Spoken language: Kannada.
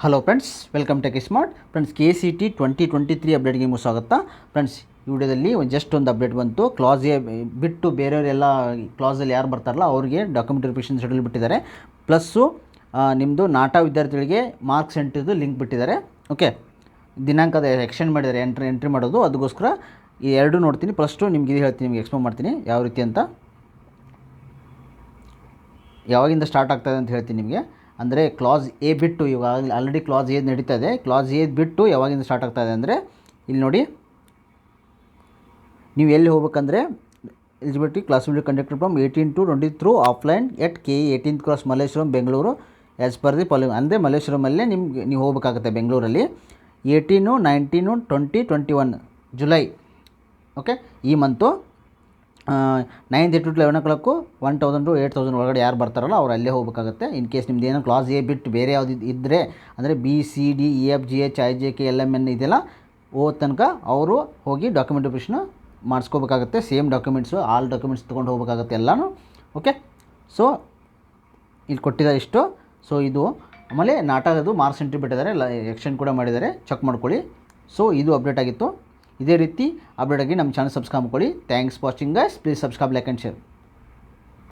Hello friends, welcome to smart friends. Kcet 2023 ಅಪ್ಡೇಟ್ಗೆ ನಿಮಗೆ ಸ್ವಾಗತ. ಫ್ರೆಂಡ್ಸ್, ಈ ವಿಡಿಯೋದಲ್ಲಿ ಜಸ್ಟ್ ಒಂದು ಅಪ್ಡೇಟ್ ಬಂತು. ಕ್ಲಾಸ್ ಎ ಬಿಟ್ಟು ಬೇರೆಯವರೆಲ್ಲ ಕ್ಲಾಸಲ್ಲಿ ಯಾರು ಬರ್ತಾರಲ್ಲ ಅವ್ರಿಗೆ ಡಾಕ್ಯುಮೆಂಟ್ ವೆರಿಫಿಕೇಷನ್ ಶೆಡ್ಯೂಲ್ ಬಿಟ್ಟಿದ್ದಾರೆ. ಪ್ಲಸ್ಸು ನಿಮ್ಮದು ನಾಟಾ ವಿದ್ಯಾರ್ಥಿಗಳಿಗೆ ಮಾರ್ಕ್ಸ್ ಸೆಂಟರ್ದು ಲಿಂಕ್ ಬಿಟ್ಟಿದ್ದಾರೆ. ಓಕೆ, ದಿನಾಂಕದ ಎಕ್ಸ್ಟೆಂಡ್ ಮಾಡಿದ್ದಾರೆ ಎಂಟ್ರಿ ಮಾಡೋದು. ಅದಕ್ಕೋಸ್ಕರ ಈ ಎರಡು ನೋಡ್ತೀನಿ. ಫಸ್ಟು ನಿಮ್ಗೆ ಇದು ಹೇಳ್ತೀನಿ, ನಿಮಗೆ ಎಕ್ಸ್ಪ್ಲೇನ್ ಮಾಡ್ತೀನಿ ಯಾವ ರೀತಿ ಅಂತ, ಯಾವಾಗಿಂದ ಸ್ಟಾರ್ಟ್ ಆಗ್ತದೆ ಅಂತ ಹೇಳ್ತೀನಿ ನಿಮಗೆ. ಅಂದರೆ ಕ್ಲಾಸ್ ಎ ಬಿಟ್ಟು ಇವಾಗ ಆಲ್ರೆಡಿ ಕ್ಲಾಸ್ ಎ ನಡೀತಾ ಇದೆ. ಕ್ಲಾಸ್ ಎ ಬಿಟ್ಟು ಯಾವಾಗಿಂದ ಸ್ಟಾರ್ಟ್ ಆಗ್ತಾಯಿದೆ ಅಂದರೆ ಇಲ್ಲಿ ನೋಡಿ, ನೀವು ಎಲ್ಲಿ ಹೋಗ್ಬೇಕಂದ್ರೆ eligibility class will be conducted from 18 to 20 through offline at KE 18th cross Malleshwaram Bengaluru as per the following. ಅಂದರೆ ಮಲ್ಲೇಶ್ವರಮಲ್ಲೇ ನೀವು ಹೋಗಬೇಕಾಗುತ್ತೆ ಬೆಂಗಳೂರಲ್ಲಿ 18, 19, 20, 21 ಜುಲೈ. ಓಕೆ, ಈ ಮಂತು 9 to 11 o'clock 1000 to 8000 ಒಳಗಡೆ ಯಾರು ಬರ್ತಾರಲ್ಲ ಅವ್ರು ಅಲ್ಲೇ ಹೋಗಬೇಕಾಗುತ್ತೆ. ಇನ್ ಕೇಸ್ ನಿಮ್ದು ಏನೋ ಕ್ಲಾಸ್ ಎ ಬಿಟ್ಟು ಬೇರೆ ಯಾವುದು ಇದ್ದರೆ ಅಂದರೆ BCDEFGH IJK LMN ಇದೆಲ್ಲ ತನಕ ಅವರು ಹೋಗಿ ಡಾಕ್ಯುಮೆಂಟ್ ವೆರಿಫಿಕೇಷನ್ ಮಾಡಿಸ್ಕೋಬೇಕಾಗುತ್ತೆ. ಸೇಮ್ ಡಾಕ್ಯುಮೆಂಟ್ಸು, ಆಲ್ ಡಾಕ್ಯುಮೆಂಟ್ಸ್ ತೊಗೊಂಡು ಹೋಗಬೇಕಾಗುತ್ತೆ ಎಲ್ಲನೂ. ಓಕೆ, ಸೊ ಇಲ್ಲಿ ಕೊಟ್ಟಿದ್ದಾರೆ ಇಷ್ಟು. ಸೊ ಇದು ಆಮೇಲೆ ನಾಟಕದ್ದು ಮಾರ್ಕ್ಸ್ ಎಂಟ್ರಿ ಬಿಟ್ಟಿದ್ದಾರೆ, ಎಕ್ಸ್ಟೆಂಡ್ ಕೂಡ ಮಾಡಿದ್ದಾರೆ, ಚೆಕ್ ಮಾಡ್ಕೊಳ್ಳಿ. ಸೊ ಇದು ಅಪ್ಡೇಟ್ ಆಗಿತ್ತು. ಇದೇ ರೀತಿ ಅಪ್ಡೇಟ್ ಆಗಿ ನಮ್ಮ ಚಾನಲ್ ಸಬ್ಸ್ಕ್ರೈಬ್ ಮಾಡ್ಕೊಳ್ಳಿ. Thanks for watching guys. Please subscribe, like and share.